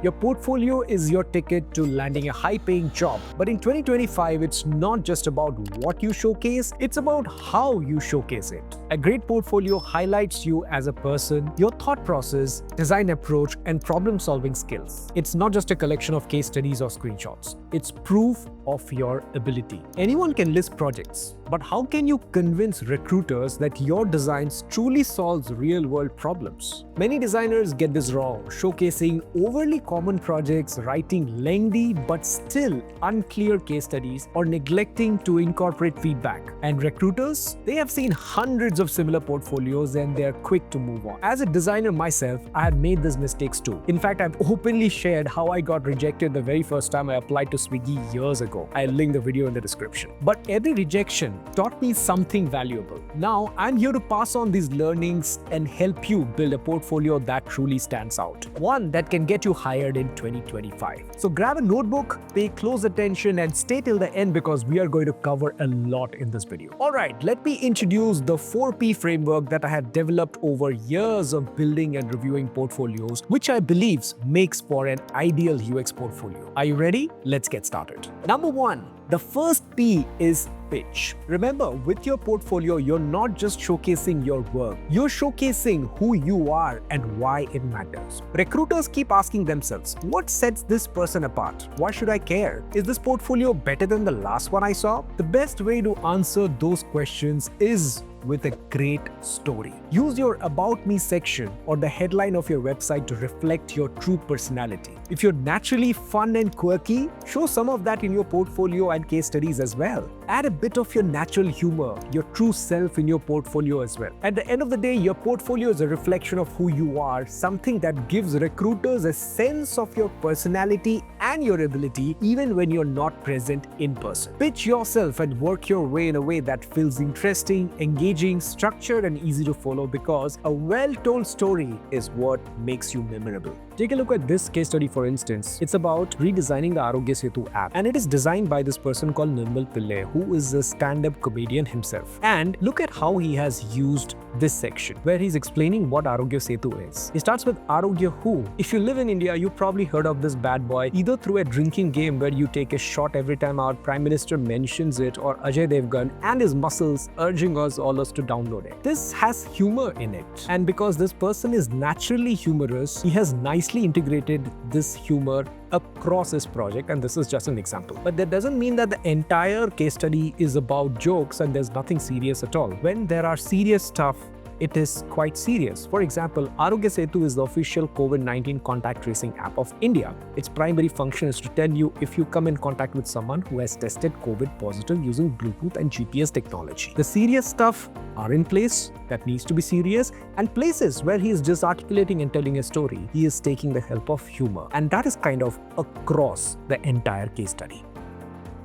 Your portfolio is your ticket to landing a high-paying job. But in 2025, it's not just about what you showcase, it's about how you showcase it. A great portfolio highlights you as a person, your thought process, design approach, and problem-solving skills. It's not just a collection of case studies or screenshots. It's proof of your ability. Anyone can list projects, but how can you convince recruiters that your designs truly solves real-world problems? Many designers get this wrong, showcasing overly common projects, writing lengthy but still unclear case studies, or neglecting to incorporate feedback. And recruiters, they have seen hundreds of similar portfolios and they're quick to move on. As a designer myself, I have made these mistakes too. In fact, I've openly shared how I got rejected the very first time I applied to Swiggy years ago. I'll link the video in the description. But every rejection taught me something valuable. Now, I'm here to pass on these learnings and help you build a portfolio that truly stands out. One that can get you hired in 2025. So grab a notebook, pay close attention, and stay till the end because we are going to cover a lot in this video. Alright, let me introduce the 4P framework that I have developed over years of building and reviewing portfolios, which I believe makes for an ideal UX portfolio. Are you ready? Let's get started. Number 1. The first P is pitch. Remember, with your portfolio, you're not just showcasing your work, you're showcasing who you are and why it matters. Recruiters keep asking themselves, what sets this person apart? Why should I care? Is this portfolio better than the last one I saw? The best way to answer those questions is with a great story. Use your About Me section or the headline of your website to reflect your true personality. If you're naturally fun and quirky, show some of that in your portfolio and case studies as well. Add a bit of your natural humor, your true self in your portfolio as well. At the end of the day, your portfolio is a reflection of who you are, something that gives recruiters a sense of your personality and your ability even when you're not present in person. Pitch yourself and work your way in a way that feels interesting, engaging, structured, and easy to follow because a well-told story is what makes you memorable. Take a look at this case study for instance. It's about redesigning the Arogya Setu app, and it is designed by this person called Nirmal Pillai, who is a stand-up comedian himself. And look at how he has used this section where he's explaining what Arogya Setu is. He starts with Arogya Who. If you live in India, you probably heard of this bad boy either through a drinking game where you take a shot every time our Prime Minister mentions it, or Ajay Devgan and his muscles urging us all to download it. This has humor in it, and because this person is naturally humorous, he has nicely integrated this humor across his project, and this is just an example. But that doesn't mean that the entire case study is about jokes and there's nothing serious at all. When there are serious stuff, it is quite serious. For example, Arogya Setu is the official COVID-19 contact tracing app of India. Its primary function is to tell you if you come in contact with someone who has tested COVID positive using Bluetooth and GPS technology. The serious stuff are in place that needs to be serious, and places where he is just articulating and telling a story, he is taking the help of humor. And that is kind of across the entire case study.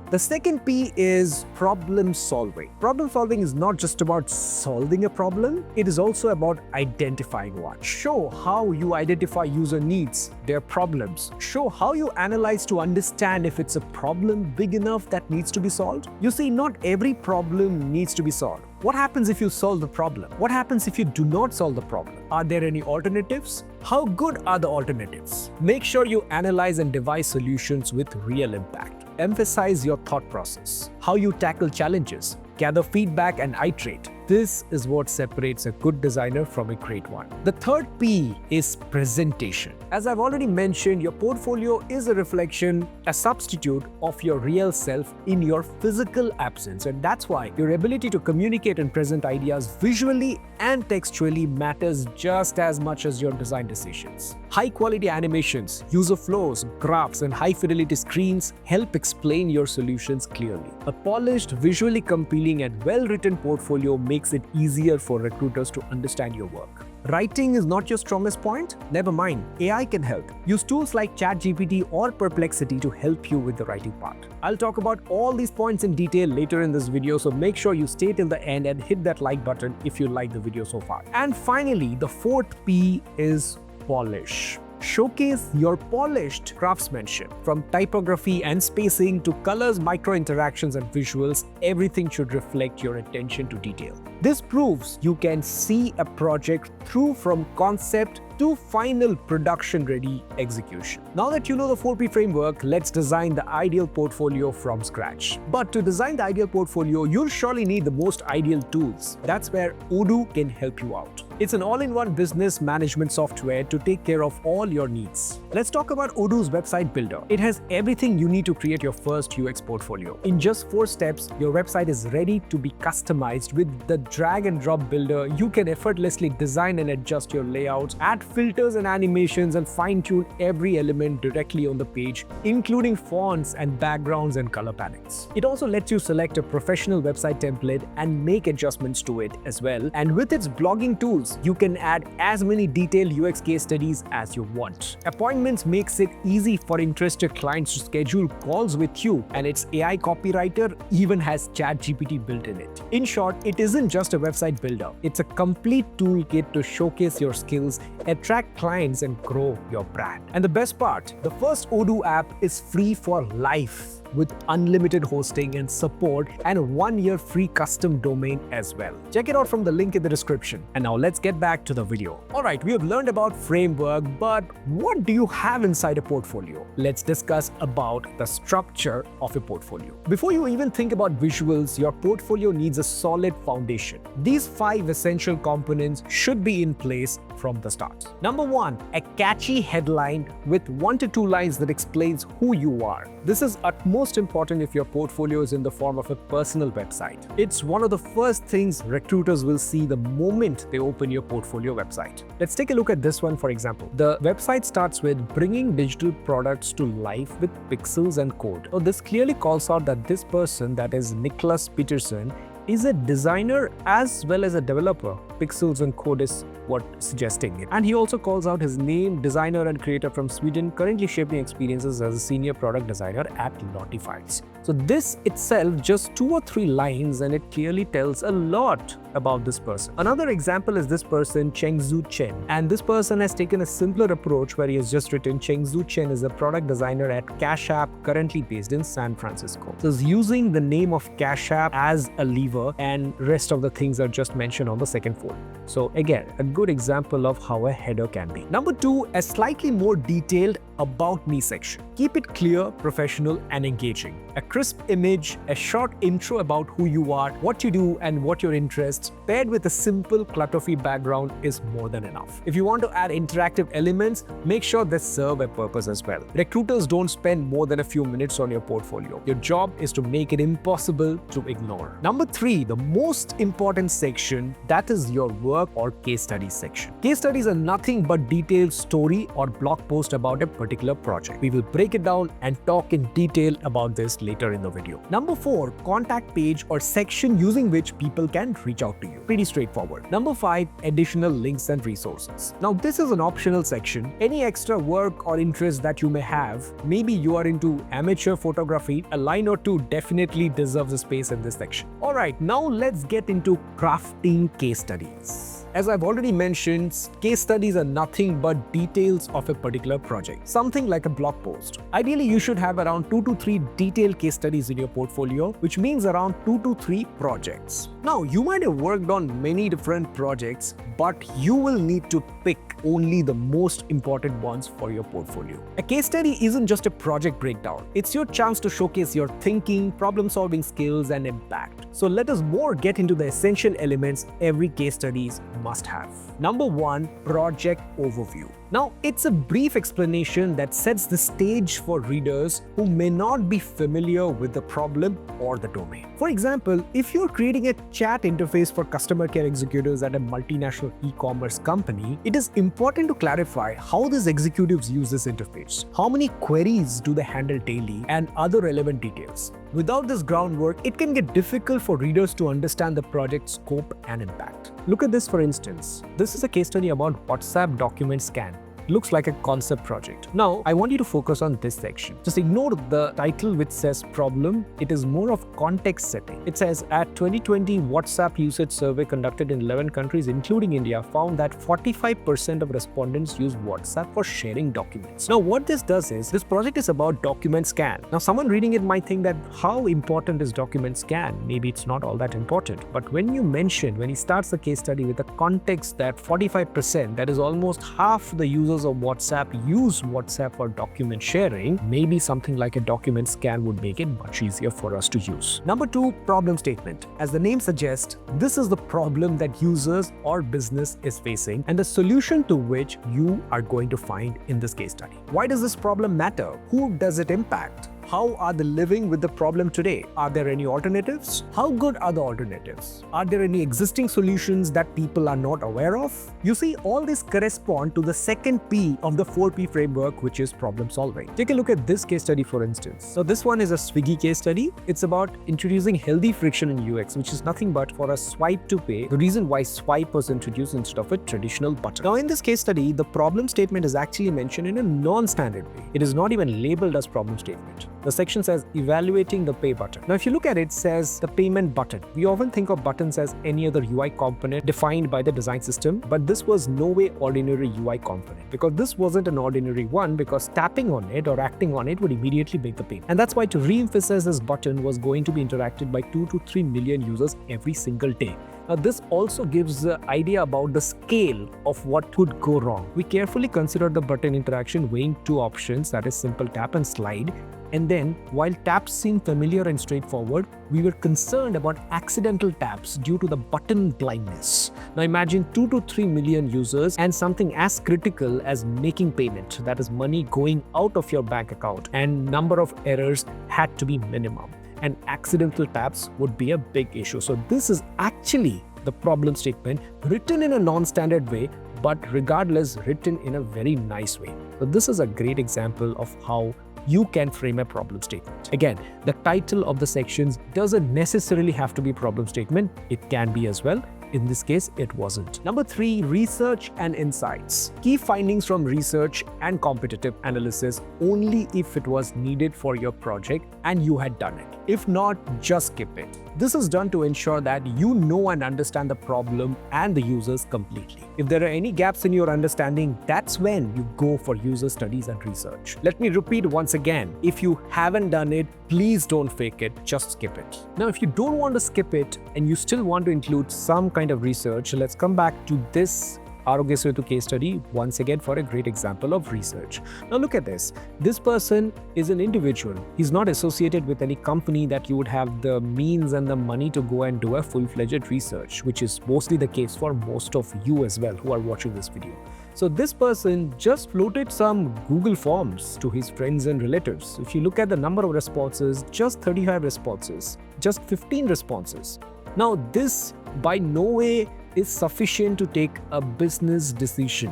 The second P is problem solving. Problem solving is not just about solving a problem, it is also about identifying one. Show how you identify user needs, their problems. Show how you analyze to understand if it's a problem big enough that needs to be solved. You see, not every problem needs to be solved. What happens if you solve the problem? What happens if you do not solve the problem? Are there any alternatives? How good are the alternatives? Make sure you analyze and devise solutions with real impact. Emphasize your thought process, how you tackle challenges, gather feedback, and iterate. This is what separates a good designer from a great one. The third P is presentation. As I've already mentioned, your portfolio is a reflection, a substitute of your real self in your physical absence. And that's why your ability to communicate and present ideas visually and textually matters just as much as your design decisions. High-quality animations, user flows, graphs, and high-fidelity screens help explain your solutions clearly. A polished, visually compelling, and well-written portfolio makes it easier for recruiters to understand your work. Writing is not your strongest point? Never mind, AI can help. Use tools like ChatGPT or Perplexity to help you with the writing part. I'll talk about all these points in detail later in this video, so make sure you stay till the end and hit that like button if you like the video so far. And finally, the fourth P is polish. Showcase your polished craftsmanship. From typography and spacing to colors, micro interactions, and visuals, everything should reflect your attention to detail. This proves you can see a project through from concept to final production-ready execution. Now that you know the 4P framework, let's design the ideal portfolio from scratch. But to design the ideal portfolio, you'll surely need the most ideal tools. That's where Odoo can help you out. It's an all-in-one business management software to take care of all your needs. Let's talk about Odoo's website builder. It has everything you need to create your first UX portfolio. In just 4 steps, your website is ready to be customized. With the drag and drop builder, you can effortlessly design and adjust your layouts, add filters and animations, and fine-tune every element directly on the page, including fonts and backgrounds and color palettes. It also lets you select a professional website template and make adjustments to it as well. And with its blogging tools, you can add as many detailed UX case studies as you want. Appointments makes it easy for interested clients to schedule calls with you, and its AI copywriter even has ChatGPT built in it. In short, it isn't just a website builder. It's a complete toolkit to showcase your skills, attract clients, and grow your brand. And the best part, the first Odoo app is free for life, with unlimited hosting and support and a 1-year free custom domain as well. Check it out from the link in the description. And now let's get back to the video. Alright, we have learned about framework, but what do you have inside a portfolio? Let's discuss about the structure of a portfolio. Before you even think about visuals, your portfolio needs a solid foundation. These 5 essential components should be in place from the start. Number 1, a catchy headline with 1 to 2 lines that explains who you are. This is utmost important if your portfolio is in the form of a personal website. It's one of the first things recruiters will see the moment they open your portfolio website. Let's take a look at this one, for example. The website starts with bringing digital products to life with pixels and code. So this clearly calls out that this person, that is Nicholas Peterson, is a designer as well as a developer. Pixels and code is what suggesting it. And he also calls out his name, designer and creator from Sweden, currently shaping experiences as a senior product designer at Notifieds. So this itself, just 2 or 3 lines, and it clearly tells a lot about this person. Another example is this person, Chengzu Chen. And this person has taken a simpler approach where he has just written Chengzu Chen is a product designer at Cash App, currently based in San Francisco. So he's using the name of Cash App as a lever, and rest of the things are just mentioned on the second fold. So again, a good example of how a header can be. Number 2, a slightly more detailed About Me section. Keep it clear, professional, and engaging. A crisp image, a short intro about who you are, what you do, and what your interests, paired with a simple clutter-free background is more than enough. If you want to add interactive elements, make sure they serve a purpose as well. Recruiters don't spend more than a few minutes on your portfolio. Your job is to make it impossible to ignore. Number 3, the most important section, that is your work or case studies section. Case studies are nothing but detailed story or blog post about a particular project. We will break it down and talk in detail about this later in the video. Number 4, contact page or section using which people can reach out to you. Pretty straightforward. Number 5, additional links and resources. Now this is an optional section. Any extra work or interest that you may have, maybe you are into amateur photography, a line or 2 definitely deserves a space in this section. Alright, now let's get into crafting case studies. As I've already mentioned, case studies are nothing but details of a particular project, something like a blog post. Ideally, you should have around 2 to 3 detailed case studies in your portfolio, which means around 2 to 3 projects. Now, you might have worked on many different projects, but you will need to pick only the most important ones for your portfolio. A case study isn't just a project breakdown. It's your chance to showcase your thinking, problem-solving skills, and impact. So let us more get into the essential elements every case studies must have. Number 1, project overview. Now, it's a brief explanation that sets the stage for readers who may not be familiar with the problem or the domain. For example, if you're creating a chat interface for customer care executives at a multinational e-commerce company, it is important to clarify how these executives use this interface, how many queries do they handle daily, and other relevant details. Without this groundwork, it can get difficult for readers to understand the project's scope and impact. Look at this for instance. This is a case study about WhatsApp document scan. looks like a concept project. Now, I want you to focus on this section. Just ignore the title which says problem. It is more of context setting. It says at 2020 WhatsApp usage survey conducted in 11 countries including India found that 45% of respondents use WhatsApp for sharing documents. Now, what this does is, this project is about document scan. Now, someone reading it might think that how important is document scan? Maybe it's not all that important. But when he starts the case study with the context that 45%, that is almost half the users of WhatsApp use WhatsApp for document sharing, maybe something like a document scan would make it much easier for us to use. Number 2, problem statement. As the name suggests, this is the problem that users or business is facing and the solution to which you are going to find in this case study. Why does this problem matter? Who does it impact? How are they living with the problem today? Are there any alternatives? How good are the alternatives? Are there any existing solutions that people are not aware of? You see, all this correspond to the second P of the 4P framework, which is problem solving. Take a look at this case study, for instance. So this one is a Swiggy case study. It's about introducing healthy friction in UX, which is nothing but for a swipe to pay. The reason why swipe was introduced instead of a traditional button. Now, in this case study, the problem statement is actually mentioned in a non-standard way. It is not even labeled as problem statement. The section says evaluating the pay button. Now, if you look at it, it says the payment button. We often think of buttons as any other UI component defined by the design system, but this was no way ordinary UI component, because this wasn't an ordinary one, because tapping on it or acting on it would immediately make the payment. And that's why, to re-emphasize, this button was going to be interacted by 2 to 3 million users every single day. Now, this also gives the idea about the scale of what could go wrong. We carefully considered the button interaction, weighing 2 options, that is simple tap and slide. And then, while taps seem familiar and straightforward, we were concerned about accidental taps due to the button blindness. Now imagine 2 to 3 million users and something as critical as making payment, that is money going out of your bank account, and number of errors had to be minimum. And accidental taps would be a big issue. So this is actually the problem statement written in a non-standard way, but regardless written in a very nice way. So this is a great example of how you can frame a problem statement. Again, the title of the sections doesn't necessarily have to be problem statement. It can be as well. In this case, it wasn't. Number 3, research and insights. Key findings from research and competitive analysis only if it was needed for your project and you had done it. If not, just skip it. This is done to ensure that you know and understand the problem and the users completely. If there are any gaps in your understanding, that's when you go for user studies and research. Let me repeat once again. If you haven't done it, please don't fake it, just skip it. Now, if you don't want to skip it and you still want to include some kind of research, let's come back to this Arogya Setu case study once again for a great example of research. Now look at this. This person is an individual. He's not associated with any company that you would have the means and the money to go and do a full-fledged research, which is mostly the case for most of you as well who are watching this video. So this person just floated some Google Forms to his friends and relatives. If you look at the number of responses, just 35 responses, just 15 responses. Now this by no way is sufficient to take a business decision.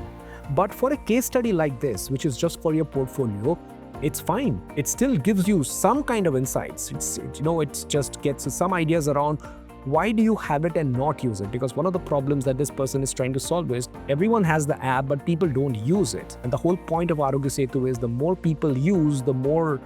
But for a case study like this, which is just for your portfolio, it's fine. It still gives you some kind of insights. It just gets some ideas around why do you have it and not use it? Because one of the problems that this person is trying to solve is everyone has the app, but people don't use it. And the whole point of Arogya Setu is the more people use, the more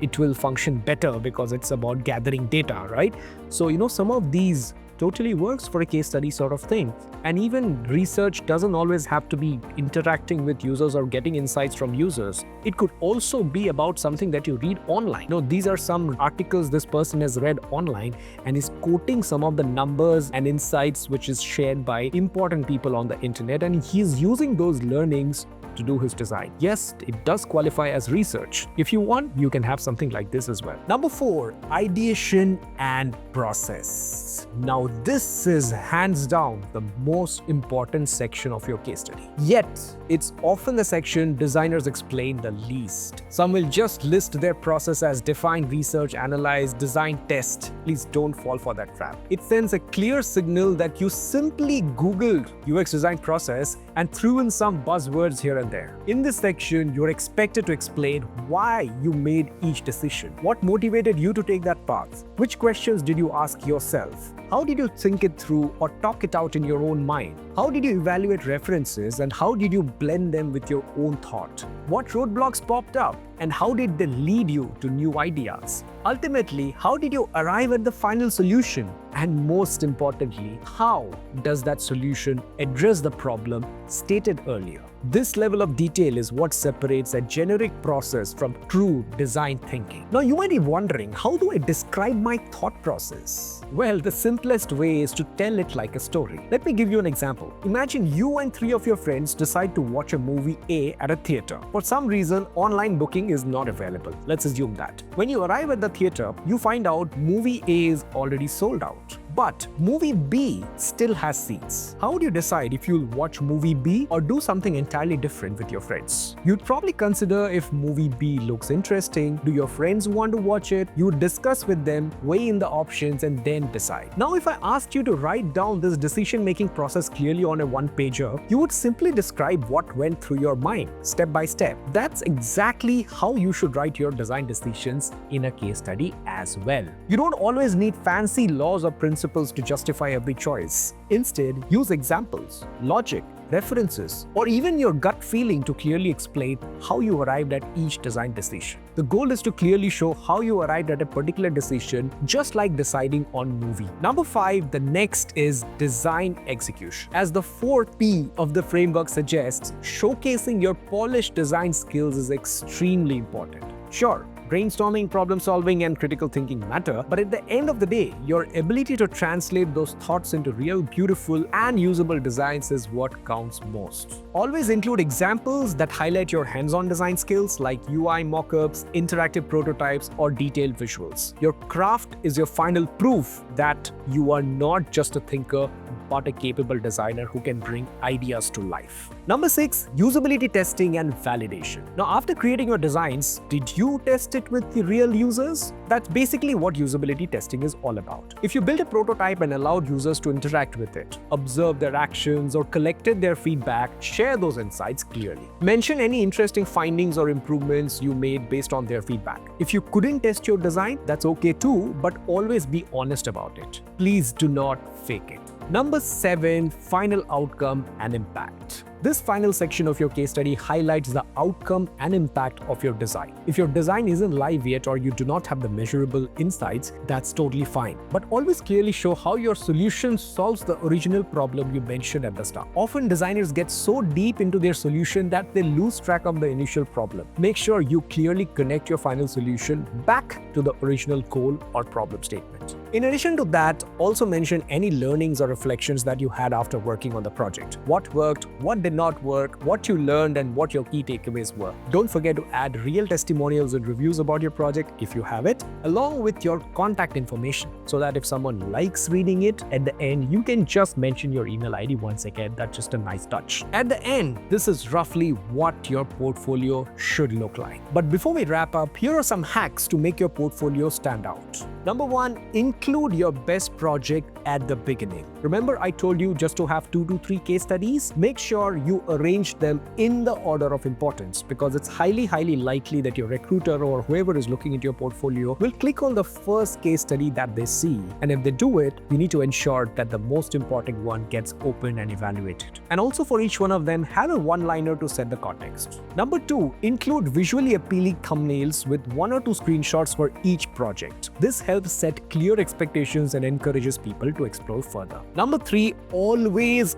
it will function better, because it's about gathering data, right? So, some of these totally works for a case study sort of thing. And even research doesn't always have to be interacting with users or getting insights from users. It could also be about something that you read online. These are some articles this person has read online and is quoting some of the numbers and insights which is shared by important people on the internet, and he's using those learnings to do his design. Yes, it does qualify as research. If you want, you can have something like this as well. Number 4, ideation and process. Now, this is hands down the most important section of your case study. Yet, it's often the section designers explain the least. Some will just list their process as define, research, analyze, design, test. Please don't fall for that trap. It sends a clear signal that you simply Googled UX design process and threw in some buzzwords here and there. In this section, you're expected to explain why you made each decision. What motivated you to take that path? Which questions did you ask yourself? How did you think it through or talk it out in your own mind? How did you evaluate references and how did you blend them with your own thought? What roadblocks popped up and how did they lead you to new ideas? Ultimately, how did you arrive at the final solution? And most importantly, how does that solution address the problem stated earlier? This level of detail is what separates a generic process from true design thinking. Now, you might be wondering, how do I describe my thought process? Well, the simplest way is to tell it like a story. Let me give you an example. Imagine you and 3 of your friends decide to watch a movie A at a theater. For some reason, online booking is not available. Let's assume that. When you arrive at the theater, you find out movie A is already sold out. But movie B still has seats. How would you decide if you'll watch movie B or do something entirely different with your friends? You'd probably consider if movie B looks interesting, do your friends want to watch it? You would discuss with them, weigh in the options and then decide. Now, if I asked you to write down this decision-making process clearly on a one-pager, you would simply describe what went through your mind, step by step. That's exactly how you should write your design decisions in a case study as well. You don't always need fancy laws or principles to justify every choice. Instead, use examples, logic, references, or even your gut feeling to clearly explain how you arrived at each design decision. The goal is to clearly show how you arrived at a particular decision, just like deciding on movie. Number 5, the next is design execution. As the 4th P of the framework suggests, showcasing your polished design skills is extremely important. Sure, brainstorming, problem solving, and critical thinking matter, but at the end of the day, your ability to translate those thoughts into real, beautiful, and usable designs is what counts most. Always include examples that highlight your hands-on design skills like UI mockups, interactive prototypes, or detailed visuals. Your craft is your final proof that you are not just a thinker, but a capable designer who can bring ideas to life. Number 6, usability testing and validation. Now, after creating your designs, did you test it with the real users? That's basically what usability testing is all about. If you built a prototype and allowed users to interact with it, observe their actions, or collected their feedback, share those insights clearly. Mention any interesting findings or improvements you made based on their feedback. If you couldn't test your design, that's okay too, but always be honest about it. Please do not fake it. Number 7, final outcome and impact. This final section of your case study highlights the outcome and impact of your design. If your design isn't live yet or you do not have the measurable insights, that's totally fine. But always clearly show how your solution solves the original problem you mentioned at the start. Often designers get so deep into their solution that they lose track of the initial problem. Make sure you clearly connect your final solution back to the original goal or problem statement. In addition to that, also mention any learnings or reflections that you had after working on the project. What worked, what did not work, what you learned, and what your key takeaways were. Don't forget to add real testimonials and reviews about your project if you have it, along with your contact information, so that if someone likes reading it, at the end, you can just mention your email ID once again. That's just a nice touch. At the end, this is roughly what your portfolio should look like. But before we wrap up, here are some hacks to make your portfolio stand out. Number 1, include your best project at the beginning. Remember, I told you just to have 2 to 3 case studies? Make sure you arrange them in the order of importance, because it's highly likely that your recruiter or whoever is looking into your portfolio will click on the first case study that they see. And if they do it, you need to ensure that the most important one gets opened and evaluated. And also for each one of them, have a one-liner to set the context. Number 2, include visually appealing thumbnails with 1 or 2 screenshots for each project. This helps set clear expectations and encourages people to explore further. Number 3, always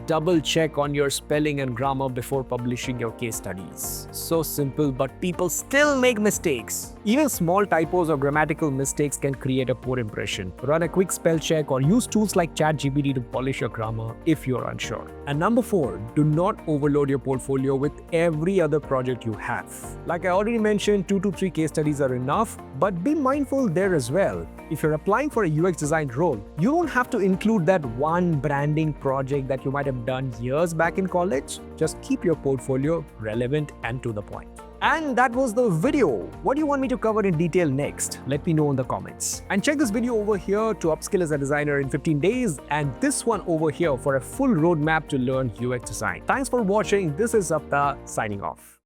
double check on your spelling and grammar before publishing your case studies. So simple, but people still make mistakes. Even small typos or grammatical mistakes can create a poor impression. Run a quick spell check or use tools like ChatGPT to polish your grammar if you're unsure. And number 4, do not overload your portfolio with every other project you have. Like I already mentioned, 2 to 3 case studies are enough, but be mindful there as well. If you're applying for a UX design role, you don't have to include that one branding project that you might have done years back in college. Just keep your portfolio relevant and to the point. And that was the video. What do you want me to cover in detail next? Let me know in the comments. And check this video over here to upskill as a designer in 15 days, and this one over here for a full roadmap to learn UX design. Thanks for watching. This is Saptar signing off.